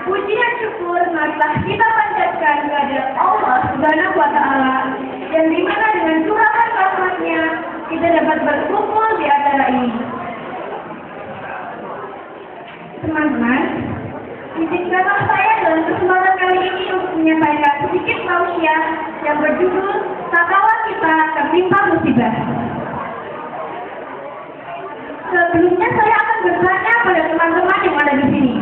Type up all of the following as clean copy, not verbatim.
Puji dan syukur marilah kita panjatkan kepada Allah Subhanahu wa Ta'ala, yang dimana dengan curahan rahmat-Nya kita dapat berkumpul di acara ini. Teman-teman, izinkanlah saya dalam kesempatan kali ini untuk menyampaikan sedikit tausiah yang berjudul "Tak kalah kita tertimpa musibah". Sebelumnya saya akan bertanya pada teman-teman yang ada di sini.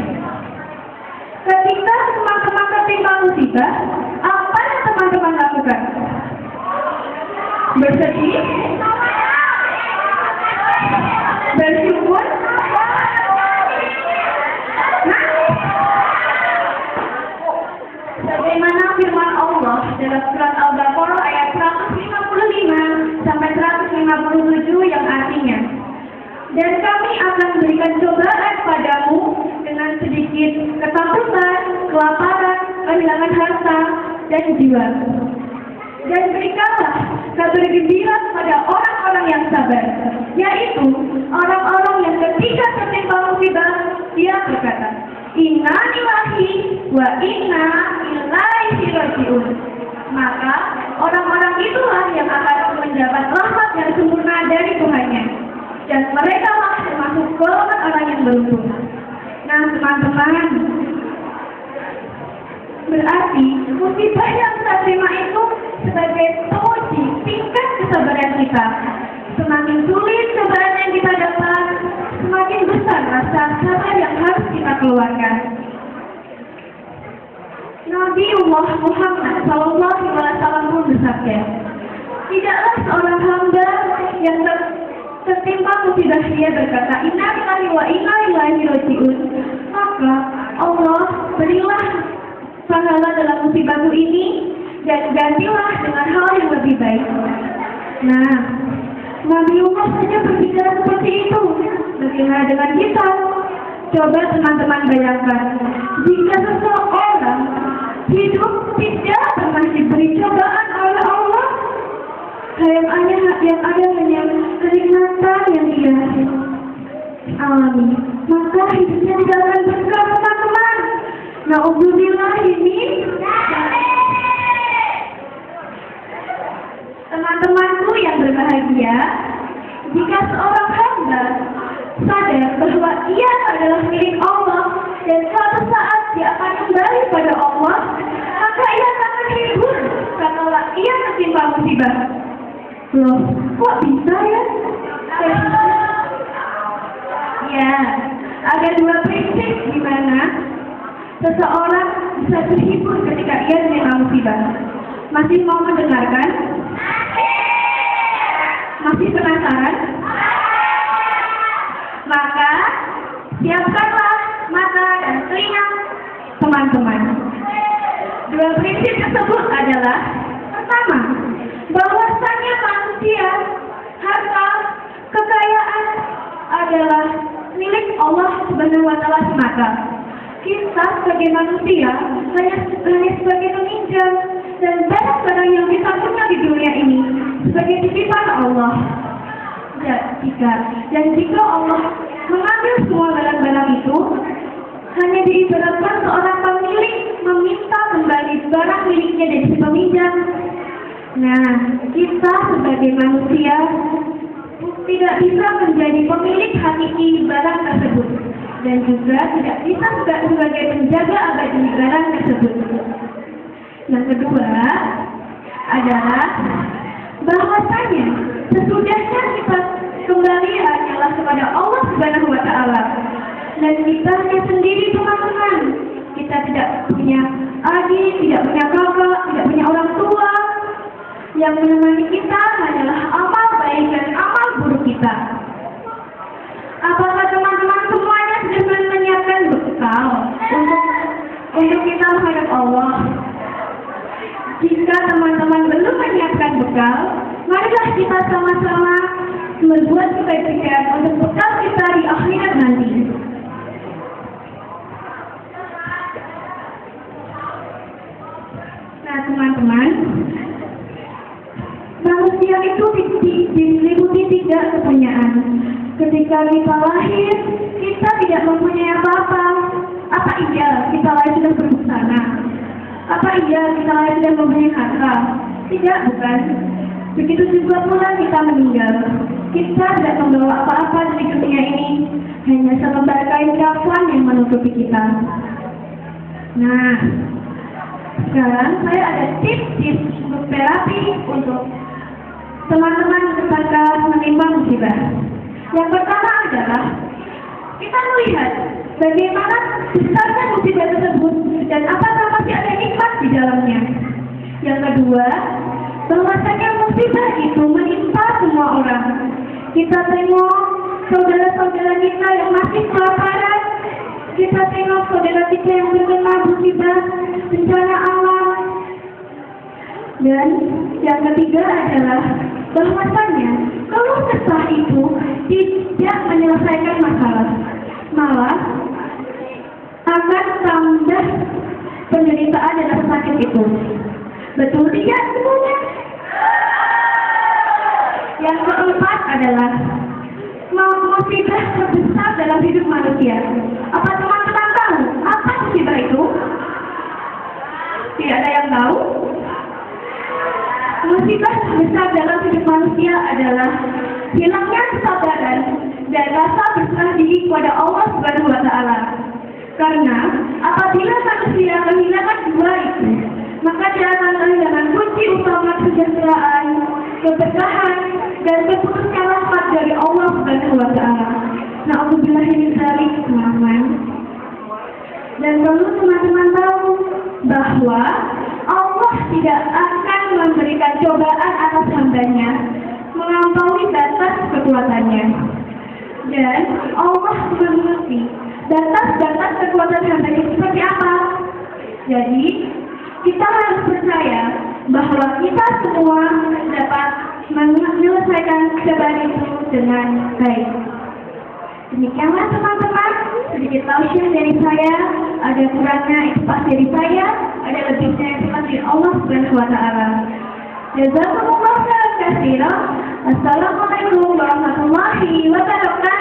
Ketika teman-teman tertimpa musibah, apa yang teman-teman lakukan? Bersedih? Bersyukur? Sebagaimana firman Allah dalam surat Al-Baqarah ayat 155 sampai 157 yang artinya, "Dan kami akan berikan cobaan padamu dengan sedikit ketakutan, kelaparan, kehilangan harta, dan jiwa. Dan berikanlah kabar gembira kepada orang-orang yang sabar, yaitu orang-orang yang ketika tertimpa musibah, dia berkata, Inna lillahi wa inna ilaihi raji'un. Maka orang-orang itulah yang akan mendapat rahmat yang sempurna dari Tuhannya. Dan mereka lah termasuk golongan orang yang beruntung." Nah, teman-teman, berarti musibah yang kita terima itu sebagai penguji tingkat kesabaran kita. Semakin sulit cobaan yang kita dapat, semakin besar rasa sabar yang harus kita keluarkan. Nabi Muhammad SAW pun bersabda, "Tidaklah seorang hamba yang tertimpa musibah dia berkata, Inna lillahi wa inna ilaihi raji'un, maka Allah berilah pahala dalam musibahku ini dan gantilah dengan hal yang lebih baik." Nah, Nabi Muhammad saja berbicara seperti itu. Bagaimana dengan kita? Coba teman-teman bayangkan, jika seseorang hidup tidak pernah diberi cobaan oleh Allah, yang ada hanya kenikmatan yang dia alami, maka hidupnya tidak akan berkah, teman-teman. Na'udzubillah ini. Teman-temanku yang berbahagia, jika seorang hamba sadar bahwa ia adalah milik Allah dan suatu saat dia akan kembali pada Allah, maka ia akan terhibur kalau ia tertimpa musibah. Loh, kok bisa ya? Ya, ada dua prinsip di mana seseorang bisa terhibur ketika ia menerima musibah. Masih mau mendengarkan? Masih penasaran? Maka siapkanlah mata dan telinga teman-teman. Dua prinsip tersebut adalah: pertama, bahwasanya manusia, harta, kekayaan adalah milik Allah Subhanahu wa Ta'ala semata. Kita sebagai manusia hanya sebagai peminjam, dan barang-barang yang kita punya di dunia ini sebagai titipan Allah. Jika Allah mengambil semua barang-barang itu, hanya diibaratkan seorang pemilik meminta kembali barang miliknya dari si peminjam. Nah, kita sebagai manusia tidak bisa menjadi pemilik hakiki barang tersebut, dan juga tidak bisa sebagai penjaga abadi barang tersebut. Yang kedua adalah bahwasanya sesudahnya kita kembali hanyalah kepada Allah Subhanahu wa Ta'ala, dan kita hanya sendiri, teman-teman. Kita tidak punya adik, tidak punya kakak, tidak punya orang tua. Yang menemani kita hanyalah amal baik dan amal buruk kita. Apakah teman-teman semuanya sudah menyiapkan bekal untuk kita menghadap Allah? Jika teman-teman belum menyiapkan bekal, marilah kita sama-sama membuat kebaikan untuk bekal kita di akhirat nanti. Nah, teman-teman, manusia itu diliputi tiga kepunyaan. Ketika kita lahir, kita tidak mempunyai apa-apa. Apa iya kita lahir iya kita tidak mempunyai harta. Tidak, bukan. Begitu juga pula kita meninggal. Kita tidak membawa apa-apa di dunia ini, hanya selembar kain kafan yang menutupi kita. Nah, sekarang saya ada tips-tips untuk terapi untuk teman-teman ketika menimba musibah. Yang pertama adalah kita melihat bagaimana besarnya musibah tersebut dan apakah masih ada hikmat di dalamnya. Yang kedua, bahwasanya musibah itu menimpa semua orang. Kita tengok saudara-saudara kita yang masih kelaparan, kita tengok saudara kita yang terkena musibah bencana alam. Dan yang ketiga adalah bahwasanya keluh kesah itu tidak menyelesaikan masalah, malah akan tambah penderitaan dan rasa sakit itu. Betul tidak semuanya? Yang keempat adalah musibah terbesar dalam hidup manusia. Apa teman-teman tahu apa musibah itu? Tidak ada yang tahu? Musibah terbesar dalam hidup manusia adalah hilangnya kesabaran dan rasa berserah diri kepada Allah Subhanahu wa Ta'ala. Karena apabila manusia kehilangan dua itu, maka dia akan kehilangan kunci utama kesejahteraan, keberkahan, dan keputusan rahmat dari Allah Subhanahu wa Ta'ala. Na'udzubillah min dzalik, teman-teman. Dan perlu teman-teman tahu bahwa Allah tidak akan memberikan cobaan atas hambanya melampaui batas kekuatannya. Dan Allah mengerti batas-batas kekuatan hambanya seperti apa. Jadi kita harus percaya bahwa kita semua dapat menyelesaikan cobaan itu dengan baik. Demikianlah teman-teman, sedikit tausiah dari saya. Ada kurangnya itu pas dari saya, ada lebihnya itu dari Allah Subhanahu wa Ta'ala. Jazakumullah khairan katsiran. Assalamualaikum warahmatullahi wabarakatuh.